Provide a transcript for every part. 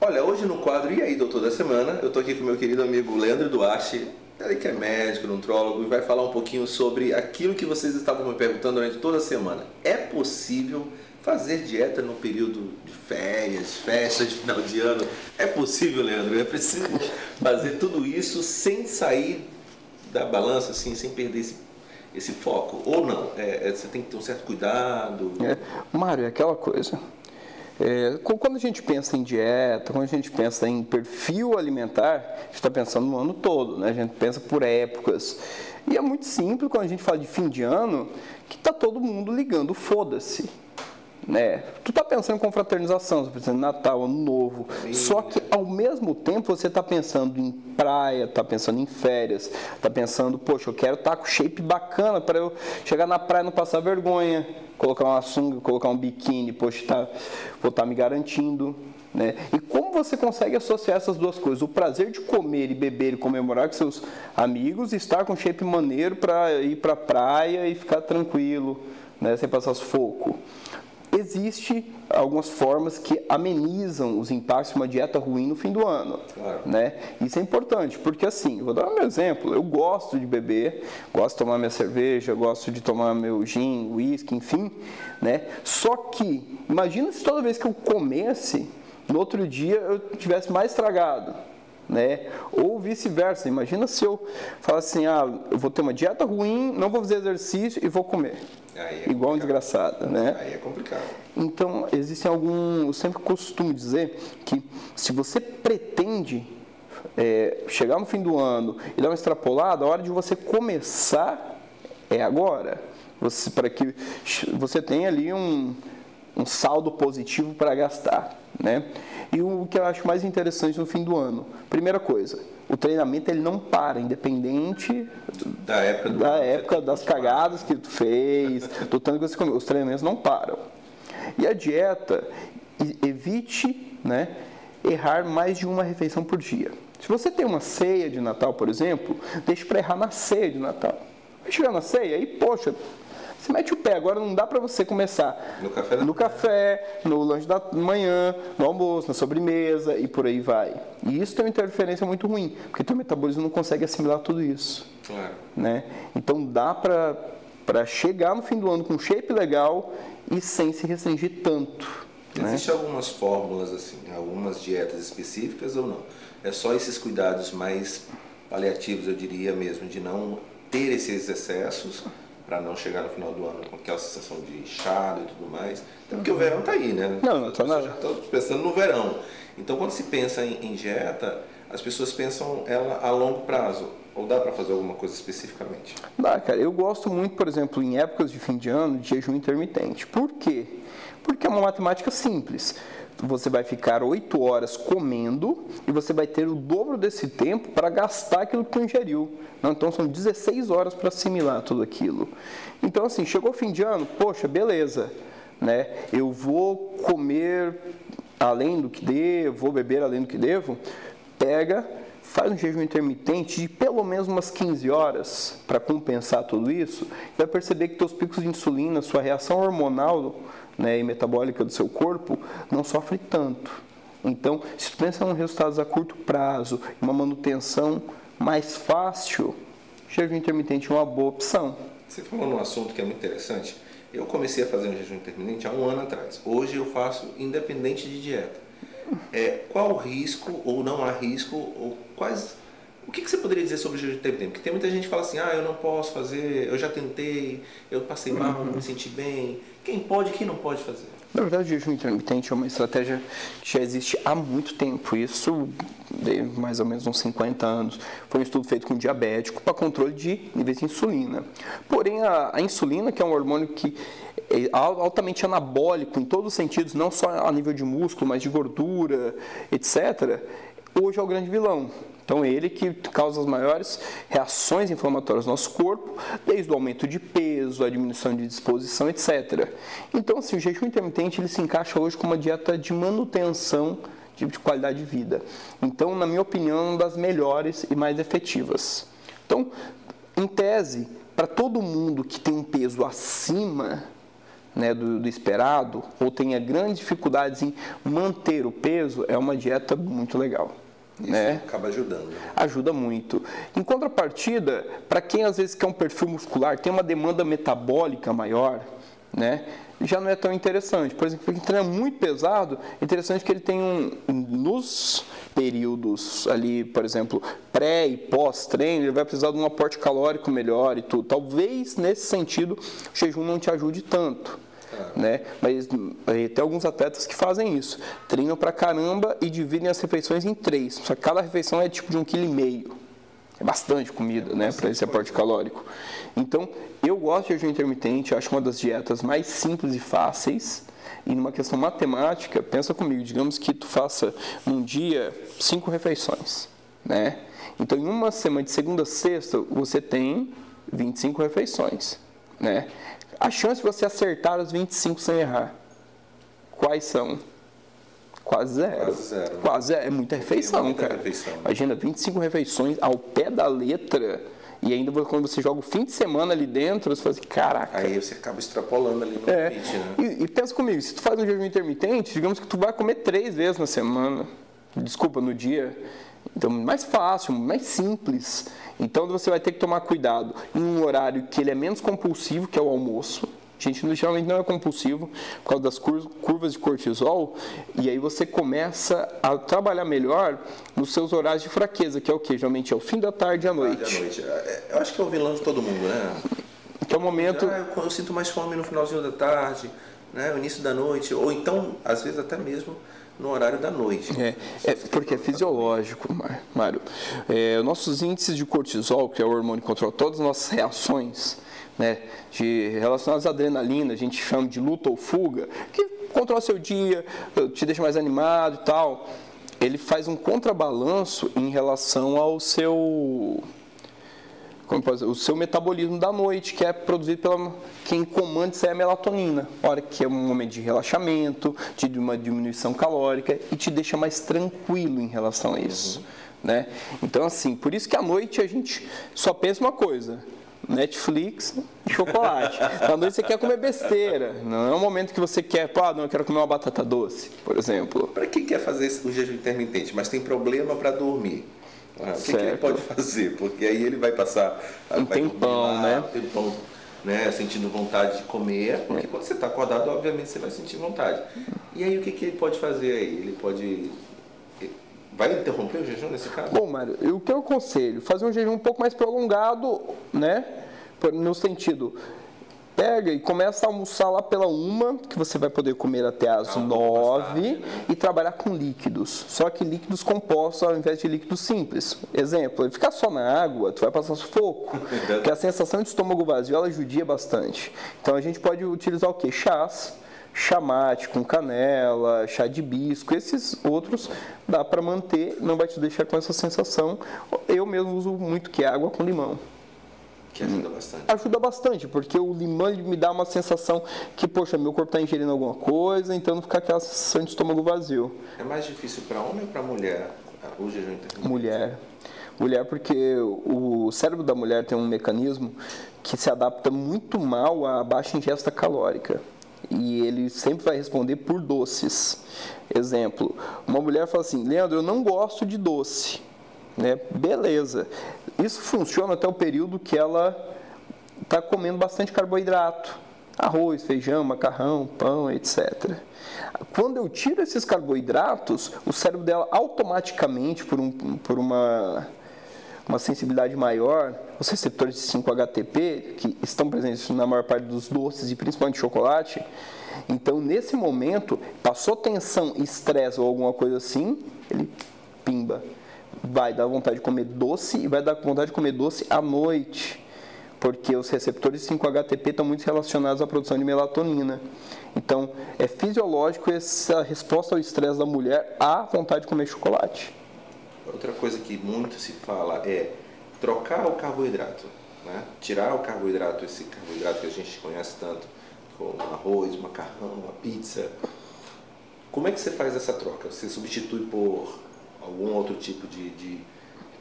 Olha, hoje no quadro E aí, Doutor da Semana, eu estou aqui com meu querido amigo Leandro Duarte, ele que é médico, nutrólogo, e vai falar um pouquinho sobre aquilo que vocês estavam me perguntando durante toda a semana. É possível fazer dieta no período de férias, festa de final de ano? É possível, Leandro? É preciso fazer tudo isso sem sair da balança, assim, sem perder esse foco? Ou não? Você tem que ter um certo cuidado? Mário, é aquela coisa. Quando a gente pensa em dieta, quando a gente pensa em perfil alimentar, a gente está pensando no ano todo, né? A gente pensa por épocas. E é muito simples quando a gente fala de fim de ano, que está todo mundo ligando foda-se. Né? Tu tá pensando em confraternização, você tá pensando em Natal, Ano Novo, só que ao mesmo tempo você tá pensando em praia, tá pensando em férias, tá pensando, poxa, eu quero estar com shape bacana para eu chegar na praia e não passar vergonha, colocar uma sunga, colocar um biquíni, poxa, vou estar me garantindo. Né? E como você consegue associar essas duas coisas? O prazer de comer e beber e comemorar com seus amigos e estar com shape maneiro para ir para a praia e ficar tranquilo, né? Sem passar sufoco. Existem algumas formas que amenizam os impactos de uma dieta ruim no fim do ano. Claro. Né? Isso é importante, porque assim, eu vou dar um exemplo, eu gosto de beber, gosto de tomar minha cerveja, gosto de tomar meu gin, whisky, enfim, né? Só que, imagina se toda vez que eu comesse, no outro dia eu tivesse mais estragado. Né? Ou vice-versa, imagina se eu falasse assim, eu vou ter uma dieta ruim, não vou fazer exercício e vou comer. Igual um desgraçado, né? Aí é complicado. Então, existem eu sempre costumo dizer que se você pretende chegar no fim do ano e dar uma extrapolada, a hora de você começar é agora. Para que você tenha ali um saldo positivo para gastar, né? E o que eu acho mais interessante no fim do ano, primeira coisa, o treinamento ele não para, independente da época das cagadas que tu fez, do tanto que você comeu, os treinamentos não param. E a dieta, evite, né, errar mais de uma refeição por dia. Se você tem uma ceia de Natal, por exemplo, deixe para errar na ceia de Natal. Vai chegar na ceia e, poxa, você mete o pé, agora não dá para você começar no café, no lanche da manhã, no almoço, na sobremesa e por aí vai. E isso tem uma interferência muito ruim, porque teu metabolismo não consegue assimilar tudo isso. Claro. Né? Então dá para chegar no fim do ano com um shape legal e sem se restringir tanto. Existem algumas fórmulas, assim, algumas dietas específicas ou não? É só esses cuidados mais paliativos, eu diria mesmo, de não ter esses excessos, para não chegar no final do ano com aquela sensação de inchado e tudo mais. Até porque o verão está aí, né? Não está nada. Já estou pensando no verão. Então, quando se pensa em dieta, as pessoas pensam ela a longo prazo. Ou dá para fazer alguma coisa especificamente? Dá, cara. Eu gosto muito, por exemplo, em épocas de fim de ano, de jejum intermitente. Por quê? Porque é uma matemática simples. Você vai ficar 8 horas comendo e você vai ter o dobro desse tempo para gastar aquilo que tu ingeriu. Não, então são 16 horas para assimilar tudo aquilo. Então assim, chegou o fim de ano, poxa, beleza, né? Eu vou comer além do que devo, vou beber além do que devo. Pega, faz um jejum intermitente de pelo menos umas 15 horas para compensar tudo isso. E vai perceber que teus picos de insulina, sua reação hormonal, né, e metabólica do seu corpo não sofre tanto. Então, se tu pensa em resultados a curto prazo, uma manutenção mais fácil, jejum intermitente é uma boa opção. Você falou num assunto que é muito interessante. Eu comecei a fazer um jejum intermitente há um ano atrás. Hoje eu faço independente de dieta. Qual o risco ou não há risco? Ou o que você poderia dizer sobre o jejum intermitente? Porque tem muita gente que fala assim, eu não posso fazer, eu já tentei, eu passei mal, não me senti bem. Quem pode e quem não pode fazer? Na verdade, o jejum intermitente é uma estratégia que já existe há muito tempo. Isso de mais ou menos uns 50 anos. Foi um estudo feito com diabético para controle de níveis de insulina. Porém, a insulina, que é um hormônio que é altamente anabólico em todos os sentidos, não só a nível de músculo, mas de gordura, etc., hoje é o grande vilão. Então, ele que causa as maiores reações inflamatórias no nosso corpo, desde o aumento de peso, a diminuição de disposição, etc. Então, assim, o jejum intermitente ele se encaixa hoje como uma dieta de manutenção de qualidade de vida. Então, na minha opinião, é uma das melhores e mais efetivas. Então, em tese, para todo mundo que tem um peso acima né, do esperado, ou tenha grandes dificuldades em manter o peso, é uma dieta muito legal. Isso né? acaba ajudando. Né? Ajuda muito. Em contrapartida, para quem às vezes quer um perfil muscular, tem uma demanda metabólica maior, né? Já não é tão interessante. Por exemplo, para quem treina muito pesado, é interessante que ele tenha nos períodos ali, por exemplo, pré e pós-treino, ele vai precisar de um aporte calórico melhor e tudo. Talvez, nesse sentido, o jejum não te ajude tanto. Né? Mas tem alguns atletas que fazem isso, treinam pra caramba e dividem as refeições em 3, só que cada refeição é tipo de 1,5 kg, é bastante comida, né, para esse aporte calórico. Então, eu gosto de jejum intermitente, acho uma das dietas mais simples e fáceis, e numa questão matemática, pensa comigo, digamos que tu faça num dia 5 refeições, né? Então, em uma semana de segunda a sexta, você tem 25 refeições, né? A chance de você acertar os 25 sem errar, quais são? Quase zero. Quase zero. Quase zero. É muita refeição, muita cara. refeição. Imagina, 25 refeições ao pé da letra, e ainda quando você joga o fim de semana ali dentro, você fala assim, caraca. Aí você acaba extrapolando ali no limite, né? E pensa comigo, se tu faz um jejum intermitente, digamos que tu vai comer 3 vezes na semana, desculpa, no dia. Então, mais fácil, mais simples. Então, você vai ter que tomar cuidado em um horário que ele é menos compulsivo, que é o almoço. A gente geralmente não é compulsivo por causa das curvas de cortisol. E aí você começa a trabalhar melhor nos seus horários de fraqueza, que é o quê? Geralmente é o fim da tarde e à noite. Eu acho que é o vilão de todo mundo, né? Que é o momento... Eu sinto mais fome no finalzinho da tarde, né? No início da noite, ou então, às vezes até mesmo no horário da noite. Porque é fisiológico, Mário. Nossos índices de cortisol, que é o hormônio que controla todas as nossas reações, né, relacionadas à adrenalina, a gente chama de luta ou fuga, que controla seu dia, te deixa mais animado e tal, ele faz um contrabalanço em relação ao seu... o seu metabolismo da noite, que é produzido pela quem comanda isso é a melatonina, hora que é um momento de relaxamento, de uma diminuição calórica e te deixa mais tranquilo em relação a isso, né? Então assim, por isso que à noite a gente só pensa uma coisa: Netflix e chocolate. À noite você quer comer besteira, não é um momento que você quer, não, eu quero comer uma batata doce, por exemplo. Para quem quer fazer o jejum intermitente, mas tem problema para dormir, o que ele pode fazer? Porque aí ele vai passar um tempão, né? Sentindo vontade de comer, porque quando você está acordado, obviamente você vai sentir vontade. E aí o que ele pode fazer aí? Ele pode... Vai interromper o jejum nesse caso? Bom, Mário, o que eu aconselho? Fazer um jejum um pouco mais prolongado, né? No sentido... Pega e começa a almoçar lá pela 1, que você vai poder comer até às 9, e trabalhar com líquidos. Só que líquidos compostos ao invés de líquidos simples. Exemplo, ficar só na água, tu vai passar sufoco. Porque a sensação de estômago vazio, ela judia bastante. Então a gente pode utilizar o quê? Chás, chá mate com canela, chá de hibisco, esses outros dá para manter, não vai te deixar com essa sensação. Eu mesmo uso muito que é água com limão. Que ajuda bastante. Ajuda bastante, porque o limão me dá uma sensação que, poxa, meu corpo está ingerindo alguma coisa, então não fica aquela sensação de estômago vazio. É mais difícil para homem ou para mulher o jejum intermitente? Mulher, porque o cérebro da mulher tem um mecanismo que se adapta muito mal à baixa ingesta calórica. E ele sempre vai responder por doces. Exemplo, uma mulher fala assim: Leandro, eu não gosto de doce. Né? Beleza, isso funciona até o período que ela está comendo bastante carboidrato, arroz, feijão, macarrão, pão, etc. Quando eu tiro esses carboidratos, o cérebro dela automaticamente, por uma sensibilidade maior, os receptores de 5-HTP, que estão presentes na maior parte dos doces e principalmente chocolate, então nesse momento, passou tensão, estresse ou alguma coisa assim, ele pimba. Vai dar vontade de comer doce e vai dar vontade de comer doce à noite, porque os receptores 5-HTP estão muito relacionados à produção de melatonina. Então, é fisiológico essa resposta ao estresse da mulher à vontade de comer chocolate. Outra coisa que muito se fala é trocar o carboidrato, né? Tirar o carboidrato, esse carboidrato que a gente conhece tanto, como arroz, macarrão, a pizza. Como é que você faz essa troca? Você substitui por algum outro tipo de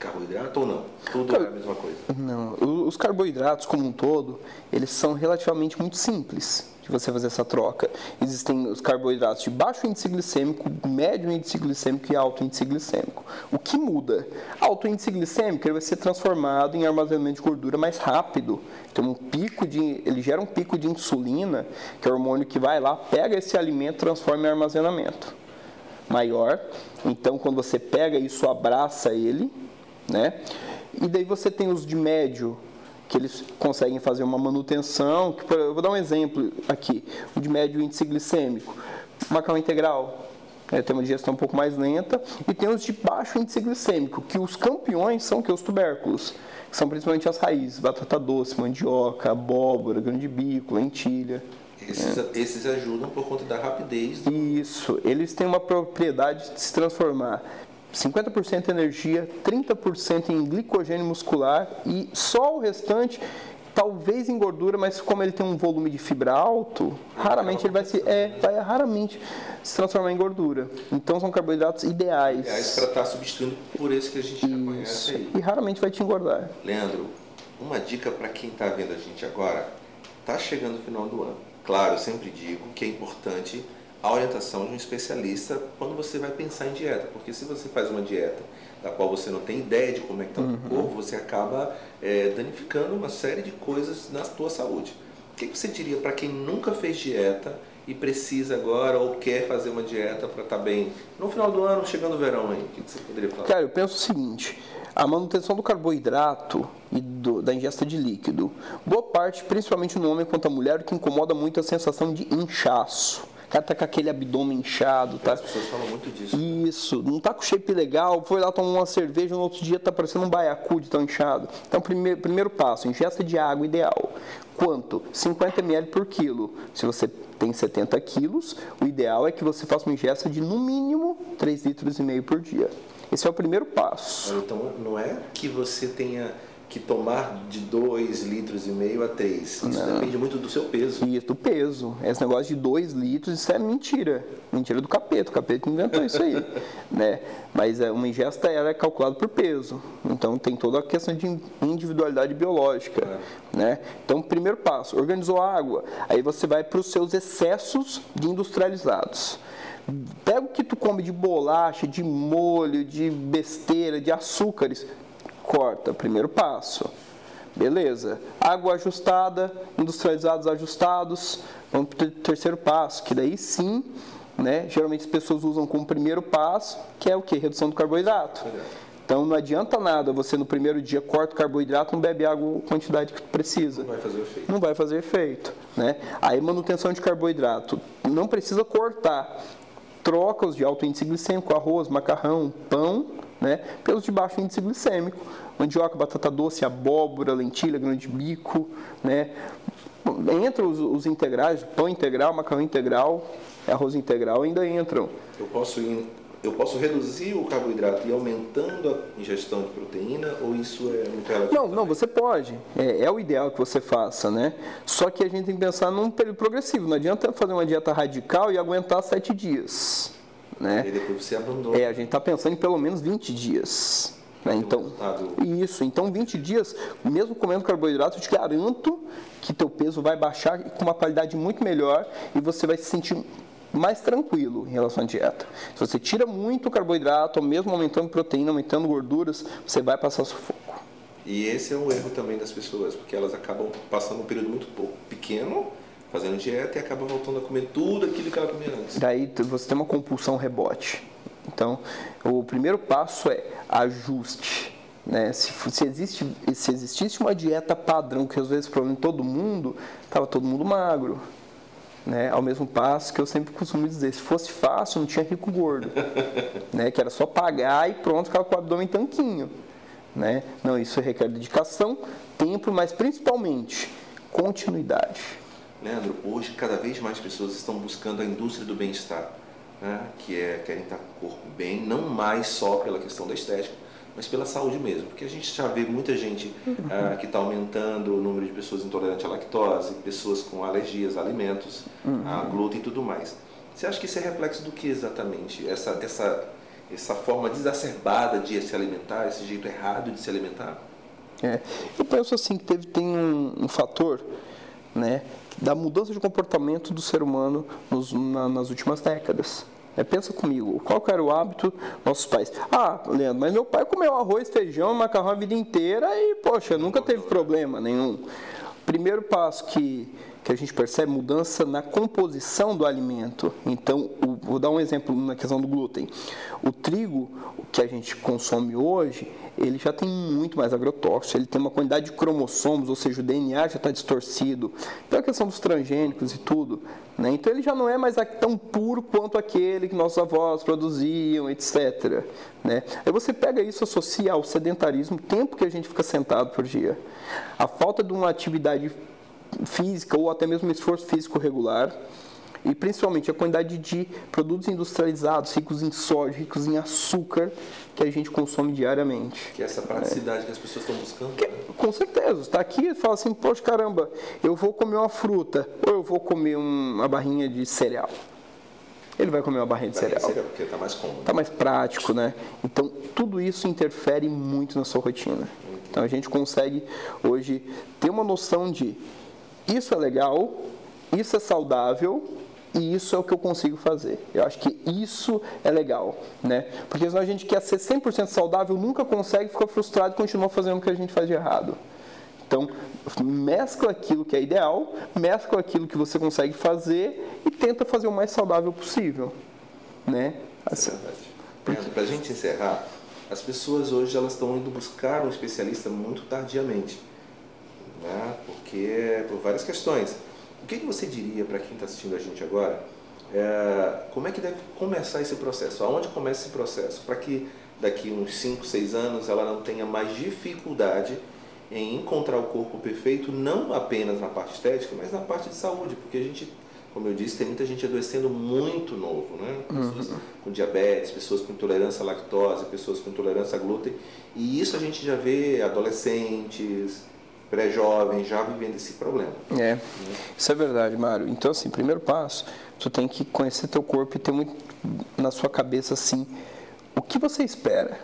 carboidrato ou não? Tudo é a mesma coisa? Não, os carboidratos como um todo, eles são relativamente muito simples de você fazer essa troca. Existem os carboidratos de baixo índice glicêmico, médio índice glicêmico e alto índice glicêmico. O que muda? Alto índice glicêmico ele vai ser transformado em armazenamento de gordura mais rápido. Então, ele gera um pico de insulina, que é o hormônio que vai lá, pega esse alimento e transforma em armazenamento maior. Então, quando você pega isso, abraça ele, né? E daí você tem os de médio, que eles conseguem fazer uma manutenção. Eu vou dar um exemplo aqui. O de médio índice glicêmico, macarrão integral, tem uma digestão um pouco mais lenta. E tem os de baixo índice glicêmico, que os campeões são os tubérculos, que são principalmente as raízes, batata doce, mandioca, abóbora, grão de bico, lentilha. Esses ajudam por conta da rapidez. Isso, eles têm uma propriedade de se transformar 50% em energia, 30% em glicogênio muscular e só o restante, talvez em gordura, mas como ele tem um volume de fibra alto, raramente ele vai raramente se transformar em gordura. Então são carboidratos ideais. Para estar substituindo por esse que a gente já conhece aí. E raramente vai te engordar. Leandro, uma dica para quem está vendo a gente agora, está chegando o final do ano. Claro, eu sempre digo que é importante a orientação de um especialista quando você vai pensar em dieta, porque se você faz uma dieta da qual você não tem ideia de como é que está o teu corpo, você acaba danificando uma série de coisas na tua saúde. O que você diria para quem nunca fez dieta e precisa agora ou quer fazer uma dieta para estar bem no final do ano, chegando o verão aí? O que você poderia falar? Cara, eu penso o seguinte: a manutenção do carboidrato e da ingesta de líquido, boa parte, principalmente no homem quanto a mulher, o que incomoda muito é a sensação de inchaço. O cara tá com aquele abdômen inchado, tá? As pessoas falam muito disso. Isso, não tá com shape legal, foi lá tomar uma cerveja, no outro dia tá parecendo um baiacu de tão inchado. Então, primeiro passo, ingesta de água ideal. Quanto? 50 ml por quilo. Se você tem 70 quilos, o ideal é que você faça uma ingesta de, no mínimo, 3,5 litros por dia. Esse é o primeiro passo. Então, não é que você tenha que tomar de 2,5 litros a 3. Isso depende muito do seu peso. Isso, do peso. Esse negócio de 2 litros, isso é mentira. Mentira do capeta. O capeta inventou isso aí. Né? Mas uma ingesta ela é calculada por peso. Então, tem toda a questão de individualidade biológica. Né? Então, primeiro passo, organizou a água. Aí você vai para os seus excessos de industrializados. Pega o que tu come de bolacha, de molho, de besteira, de açúcares, corta, primeiro passo. Beleza. Água ajustada, industrializados ajustados, vamos para o terceiro passo, que daí sim, né, geralmente as pessoas usam como primeiro passo, que é o quê? Redução do carboidrato. Então não adianta nada, você no primeiro dia corta o carboidrato, não bebe água a quantidade que tu precisa. Não vai fazer efeito. Não vai fazer efeito. Né? Aí manutenção de carboidrato, não precisa cortar. Troca os de alto índice glicêmico, arroz, macarrão, pão, né, pelos de baixo índice glicêmico, mandioca, batata doce, abóbora, lentilha, grão de bico, né. Entre os integrais, pão integral, macarrão integral, arroz integral ainda entram. Eu posso reduzir o carboidrato e ir aumentando a ingestão de proteína, ou isso é muito relativo? Não, você pode. É o ideal que você faça, né? Só que a gente tem que pensar num período progressivo. Não adianta fazer uma dieta radical e aguentar 7 dias. Né? E depois você abandona. A gente está pensando em pelo menos 20 dias. Né? Então, então 20 dias, mesmo comendo carboidrato, eu te garanto que teu peso vai baixar com uma qualidade muito melhor e você vai se sentir mais tranquilo em relação à dieta. Se você tira muito carboidrato, mesmo aumentando proteína, aumentando gorduras, você vai passar sufoco. E esse é um erro também das pessoas, porque elas acabam passando um período muito pequeno, fazendo dieta e acabam voltando a comer tudo aquilo que ela comia antes. Daí você tem uma compulsão rebote. Então, o primeiro passo é ajuste. Né? Se existisse uma dieta padrão que resolvesse esse problema em todo mundo, estava todo mundo magro. Né? Ao mesmo passo que eu sempre costumo dizer, se fosse fácil, não tinha rico gordo. Né? Que era só pagar e pronto, ficava com o abdômen tanquinho. Né? Não, isso requer dedicação, tempo, mas principalmente continuidade. Leandro, hoje cada vez mais pessoas estão buscando a indústria do bem-estar, né? Querem estar com o corpo bem, não mais só pela questão da estética, mas pela saúde mesmo, porque a gente já vê muita gente que está aumentando o número de pessoas intolerantes à lactose, pessoas com alergias a alimentos, a glúten e tudo mais. Você acha que isso é reflexo do que exatamente? essa forma desacerbada de se alimentar, esse jeito errado de se alimentar? Eu penso assim que tem um fator, né, da mudança de comportamento do ser humano nas últimas décadas. Pensa comigo, qual que era o hábito dos nossos pais? Leandro, mas meu pai comeu arroz, feijão, macarrão a vida inteira e, poxa, nunca teve problema nenhum. Primeiro passo que a gente percebe, mudança na composição do alimento. Então, vou dar um exemplo na questão do glúten. O trigo que a gente consome hoje, ele já tem muito mais agrotóxico, ele tem uma quantidade de cromossomos, ou seja, o DNA já está distorcido, pela questão dos transgênicos e tudo, né? Então ele já não é mais tão puro quanto aquele que nossos avós produziam, etc. Né? Aí você pega isso e associa ao sedentarismo, o tempo que a gente fica sentado por dia, a falta de uma atividade física ou até mesmo esforço físico regular, e principalmente a quantidade de produtos industrializados, ricos em sódio, ricos em açúcar, que a gente consome diariamente. Que é essa praticidade que as pessoas estão buscando. Com certeza. Está aqui e fala assim, poxa, caramba, eu vou comer uma fruta ou eu vou comer uma barrinha de cereal. Ele vai comer uma barrinha de cereal. Porque está mais cômodo. Está mais prático, né? Então, tudo isso interfere muito na sua rotina. Então, a gente consegue hoje ter uma noção de isso é legal, isso é saudável, e isso é o que eu consigo fazer. Eu acho que isso é legal, né? Porque senão a gente quer ser 100% saudável, nunca consegue, fica frustrado e continua fazendo o que a gente faz de errado. Então, mescla aquilo que é ideal, mescla aquilo que você consegue fazer e tenta fazer o mais saudável possível, né? Assim. É verdade. Para a gente encerrar, as pessoas hoje elas estão indo buscar um especialista muito tardiamente, né? Porque por várias questões. O que você diria para quem está assistindo a gente agora? Como é que deve começar esse processo? Aonde começa esse processo? Para que daqui uns 5, 6 anos ela não tenha mais dificuldade em encontrar o corpo perfeito, não apenas na parte estética, mas na parte de saúde. Porque a gente, como eu disse, tem muita gente adoecendo muito novo, né? Pessoas com diabetes, pessoas com intolerância à lactose, pessoas com intolerância a glúten. E isso a gente já vê adolescentes, pré-jovens já vivendo esse problema. Isso é verdade, Mário. Então, assim, primeiro passo, tu tem que conhecer teu corpo e ter muito na sua cabeça, assim, o que você espera.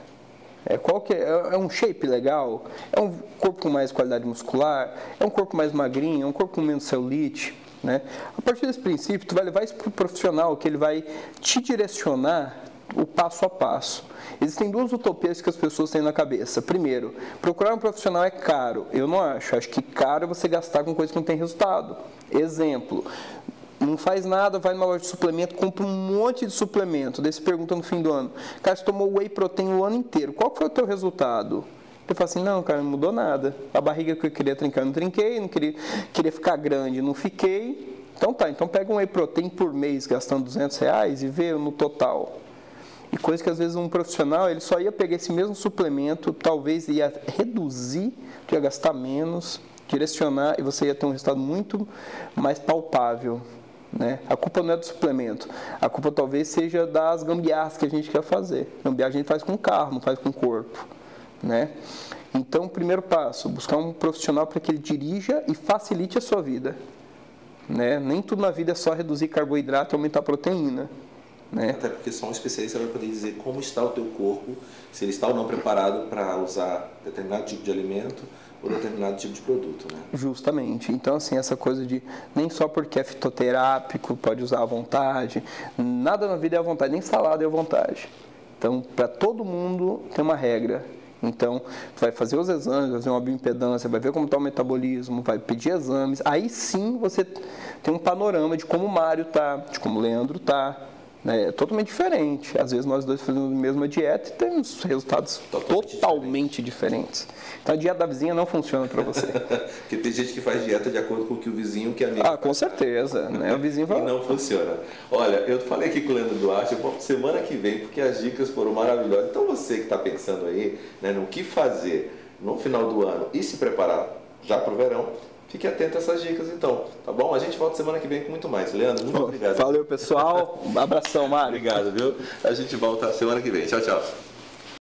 Qual que é um shape legal? É um corpo com mais qualidade muscular? É um corpo mais magrinho? É um corpo com menos celulite? Né? A partir desse princípio, tu vai levar isso para o profissional, que ele vai te direcionar o passo a passo. Existem duas utopias que as pessoas têm na cabeça. Primeiro, procurar um profissional é caro. Eu não acho. Acho que caro é você gastar com coisa que não tem resultado. Exemplo, não faz nada, vai numa loja de suplemento, compra um monte de suplemento. Daí você pergunta no fim do ano, cara, você tomou whey protein o ano inteiro, qual foi o teu resultado? Eu falo assim, não, cara, não mudou nada. A barriga que eu queria trincar, eu não trinquei, não queria ficar grande, não fiquei. Então tá, então pega um whey protein por mês gastando R$200 e vê no total. E coisa que às vezes um profissional, ele só ia pegar esse mesmo suplemento, talvez ia reduzir, ia gastar menos, direcionar, e você ia ter um resultado muito mais palpável. Né? A culpa não é do suplemento, a culpa talvez seja das gambiarras que a gente quer fazer. Gambiarra a gente faz com o carro, não faz com o corpo. Né? Então, primeiro passo, buscar um profissional para que ele dirija e facilite a sua vida. Né? Nem tudo na vida é só reduzir carboidrato e aumentar a proteína. Né? Até porque só um especialista vai poder dizer como está o teu corpo, se ele está ou não preparado para usar determinado tipo de alimento ou determinado tipo de produto. Né? Justamente. Então, assim, essa coisa de nem só porque é fitoterápico, pode usar à vontade, nada na vida é à vontade, nem salada é à vontade. Então, para todo mundo tem uma regra. Então, tu vai fazer os exames, vai fazer uma bioimpedância, vai ver como está o metabolismo, vai pedir exames. Aí sim você tem um panorama de como o Mário está, de como o Leandro está. É totalmente diferente. Às vezes nós dois fazemos a mesma dieta e temos resultados totalmente diferentes. Então a dieta da vizinha não funciona para você. Porque tem gente que faz dieta de acordo com o que o vizinho quer amigo. Com certeza. Né? O vizinho vai... E não funciona. Olha, eu falei aqui com o Leandro Duarte, eu volto semana que vem, porque as dicas foram maravilhosas. Então você que está pensando aí, né, no que fazer no final do ano e se preparar já para o verão, fique atento a essas dicas então, tá bom? A gente volta semana que vem com muito mais. Leandro, muito obrigado. Valeu, pessoal. Um abração, Mário. Obrigado, viu? A gente volta semana que vem. Tchau, tchau.